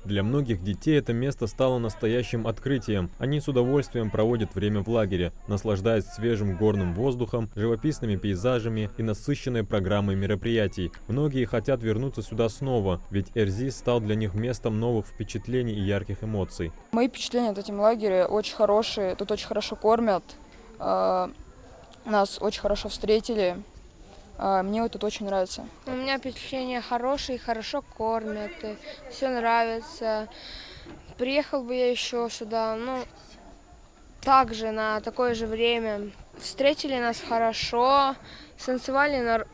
Для многих детей это место стало настоящим открытием. Они с удовольствием проводят время в лагере, наслаждаясь свежим горным воздухом, живописными пейзажами и насыщенной программой мероприятий. Многие хотят вернуться сюда снова, ведь Эрзис стал для них местом новых впечатлений и ярких эмоций. Мои впечатления от этого лагеря очень хорошие. Тут очень хорошо кормят. Нас очень хорошо встретили. Мне вот тут очень нравится. У меня впечатления хорошие, хорошо кормят, все нравится. Приехал бы я еще сюда, также на такое же время. Встретили нас хорошо, станцевали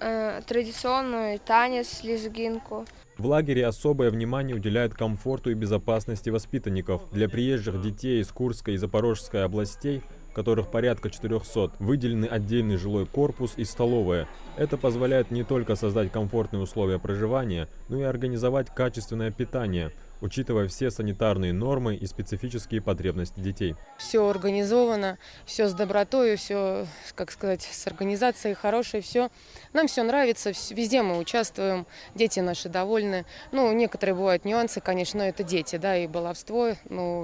традиционный танец лезгинку. В лагере особое внимание уделяют комфорту и безопасности воспитанников. Для приезжих детей из Курской и Запорожской областей, которых порядка 400, выделены отдельный жилой корпус и столовая. Это позволяет не только создать комфортные условия проживания, но и организовать качественное питание, учитывая все санитарные нормы и специфические потребности детей. Все организовано, все с добротой, все, с организацией хорошей, все. Нам все нравится, везде мы участвуем, дети наши довольны. Некоторые бывают нюансы, конечно, но это дети, и баловство,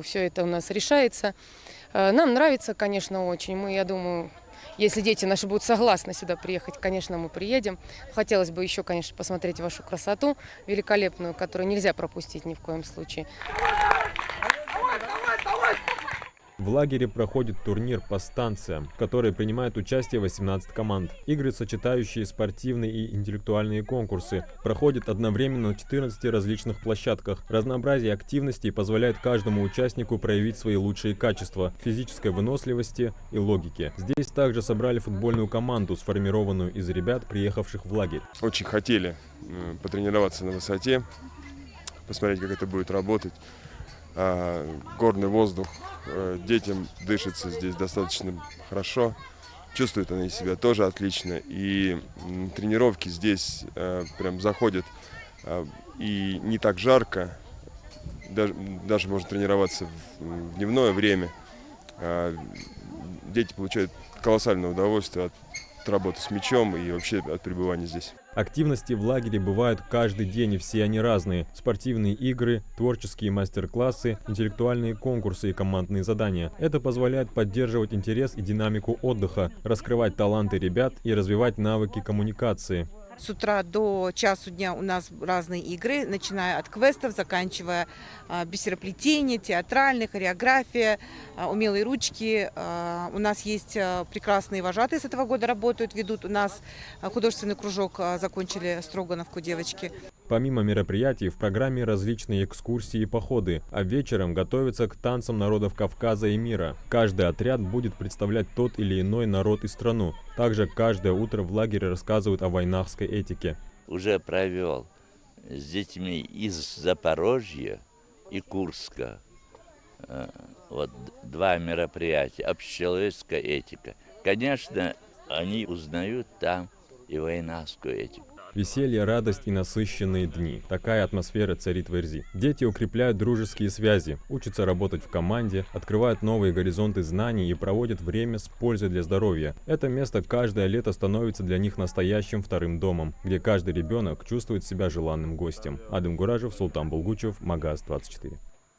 все это у нас решается. Нам нравится, конечно, очень. Я думаю, если дети наши будут согласны сюда приехать, конечно, мы приедем. Хотелось бы еще, конечно, посмотреть вашу красоту великолепную, которую нельзя пропустить ни в коем случае. В лагере проходит турнир по станциям, в которой принимают участие 18 команд. Игры, сочетающие спортивные и интеллектуальные конкурсы, проходят одновременно на 14 различных площадках. Разнообразие активностей позволяет каждому участнику проявить свои лучшие качества – физической выносливости и логики. Здесь также собрали футбольную команду, сформированную из ребят, приехавших в лагерь. Очень хотели потренироваться на высоте, посмотреть, как это будет работать. Горный воздух, детям дышится здесь достаточно хорошо, чувствуют они себя тоже отлично, и тренировки здесь прям заходят, и не так жарко, даже можно тренироваться в дневное время. Дети получают колоссальное удовольствие от работы с мячом и вообще от пребывания здесь. Активности в лагере бывают каждый день, и все они разные. Спортивные игры, творческие мастер-классы, интеллектуальные конкурсы и командные задания. Это позволяет поддерживать интерес и динамику отдыха, раскрывать таланты ребят и развивать навыки коммуникации. С утра до часу дня у нас разные игры, начиная от квестов, заканчивая бисероплетение, театральной, хореография, умелые ручки. У нас есть прекрасные вожатые с этого года работают, ведут. У нас художественный кружок закончили Строгановку девочки. Помимо мероприятий, в программе различные экскурсии и походы, а вечером готовятся к танцам народов Кавказа и мира. Каждый отряд будет представлять тот или иной народ и страну. Также каждое утро в лагере рассказывают о войнахской этике. Уже провел с детьми из Запорожья и Курска два мероприятия. Общечеловеческая этика. Конечно, они узнают там и войнахскую этику. Веселье, радость и насыщенные дни. Такая атмосфера царит в Эрзи. Дети укрепляют дружеские связи, учатся работать в команде, открывают новые горизонты знаний и проводят время с пользой для здоровья. Это место каждое лето становится для них настоящим вторым домом, где каждый ребенок чувствует себя желанным гостем. Адем Гуражев, Султан Булгучев, Магаз 24.